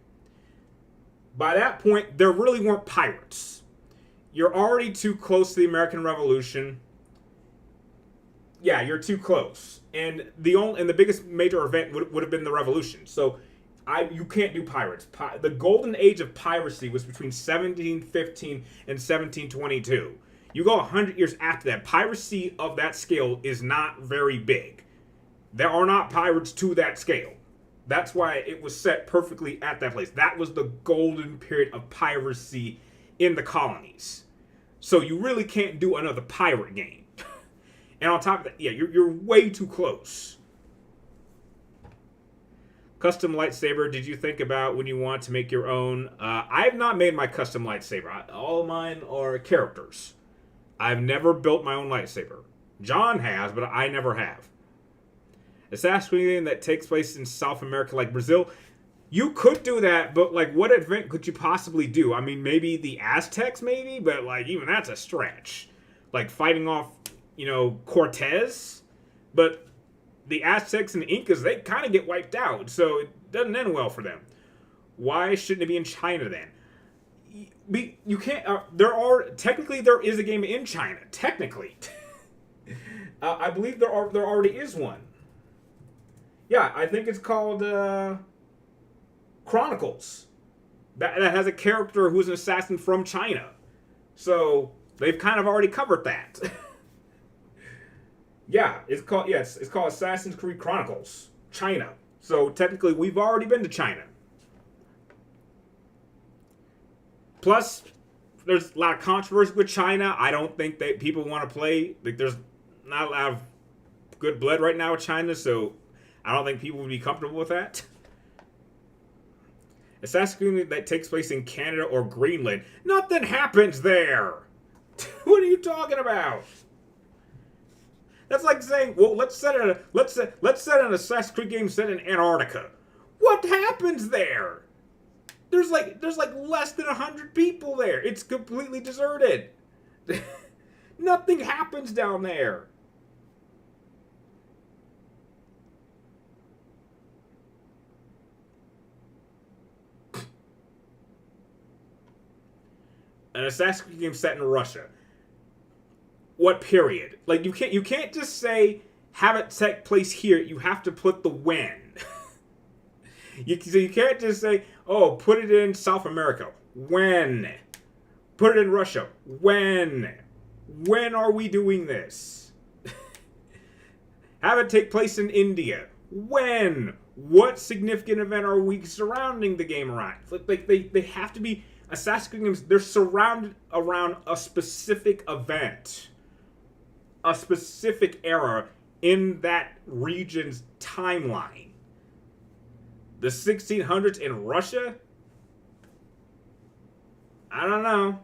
By that point, there really weren't pirates. You're already too close to the American Revolution. Yeah, you're too close. And the biggest major event would have been the Revolution. So you can't do pirates. The golden age of piracy was between 1715 and 1722. You go 100 years after that, piracy of that scale is not very big. There are not pirates to that scale. That's why it was set perfectly at that place. That was the golden period of piracy in the colonies. So you really can't do another pirate game. And on top of that, yeah, you're way too close. Custom lightsaber, did you think about when you want to make your own? I have not made my custom lightsaber. All of mine are characters. I've never built my own lightsaber. John has, but I never have. Assassin's Creed game that takes place in South America like Brazil. You could do that, but like what event could you possibly do? I mean, maybe the Aztecs, maybe, but like even that's a stretch. Like fighting off, Cortez. But the Aztecs and the Incas, they kind of get wiped out, so it doesn't end well for them. Why shouldn't it be in China then? You can't. Technically there is a game in China. Technically, I believe there already is one. Yeah, I think it's called Chronicles. That has a character who's an assassin from China, so they've kind of already covered that. Yeah, it's called Assassin's Creed Chronicles China. So technically, we've already been to China. Plus, there's a lot of controversy with China. I don't think that people want to play. Like, there's not a lot of good blood right now with China, so I don't think people would be comfortable with that. Assassin's Creed that takes place in Canada or Greenland. Nothing happens there. What are you talking about? That's like saying, well, let's set an Assassin's Creed game set in Antarctica. What happens there? There's like less than 100 people there. It's completely deserted. Nothing happens down there. An Assassin's Creed game set in Russia. What period? Like you can't just say have it take place here. You have to put the when. So you can't just say, oh, put it in South America. When? Put it in Russia. When? When are we doing this? Have it take place in India. When? What significant event are we surrounding the game around? Like they have to be Assassin's Creed games. They're surrounded around a specific event. A specific era in that region's timeline. The 1600s in Russia? I don't know.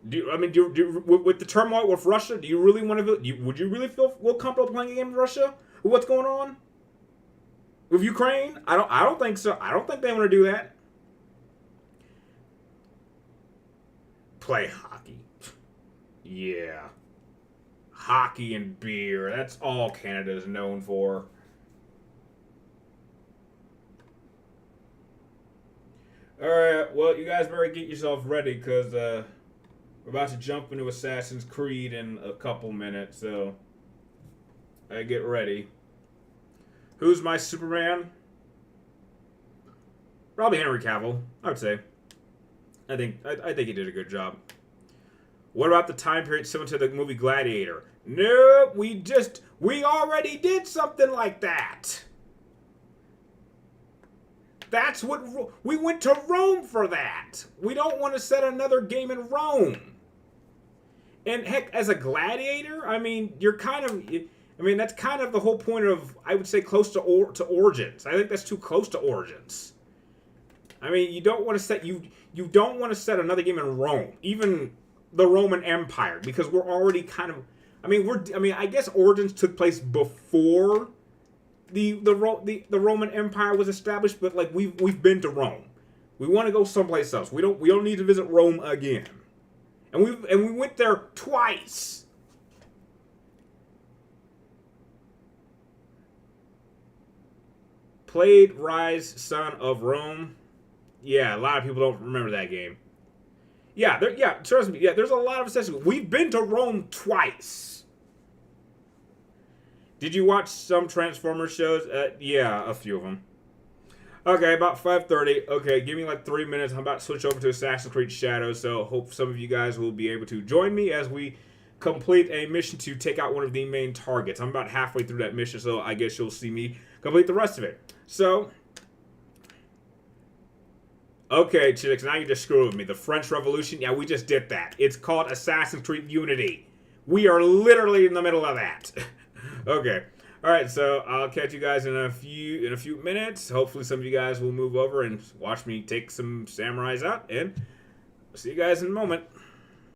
With the turmoil with Russia, do you really want to? Would you really feel comfortable playing a game in Russia? With what's going on with Ukraine? I don't think so. I don't think they want to do that. Play hockey. Yeah. Hockey and beer. That's all Canada is known for. Alright, well, you guys better get yourself ready, because we're about to jump into Assassin's Creed in a couple minutes, so get ready. Who's my Superman? Probably Henry Cavill, I would say. I think he did a good job. What about the time period similar to the movie Gladiator? Nope, we already did something like that. That's what we went to Rome for that. We don't want to set another game in Rome. And heck, as a gladiator, I mean, that's kind of the whole point of, I would say, close to Origins. I think that's too close to Origins. I mean, you don't want to set another game in Rome, even the Roman Empire, because we're already kind of. I guess Origins took place before the Roman Empire was established, but like we've been to Rome. We want to go someplace else. We don't need to visit Rome again. And we went there twice. Played Rise, Son of Rome. Yeah, a lot of people don't remember that game. Yeah, trust me. Yeah, there's a lot of Assassin's. We've been to Rome twice. Did you watch some Transformers shows? Yeah, a few of them. Okay, about 5:30. Okay, give me like 3 minutes. I'm about to switch over to Assassin's Creed Shadows, so hope some of you guys will be able to join me as we complete a mission to take out one of the main targets. I'm about halfway through that mission, so I guess you'll see me complete the rest of it. So, okay, Chicks, now you just screwed with me. The French Revolution, yeah, we just did that. It's called Assassin's Creed Unity. We are literally in the middle of that. Okay. All right, so I'll catch you guys in a few minutes. Hopefully, some of you guys will move over and watch me take some samurais out, and see you guys in a moment.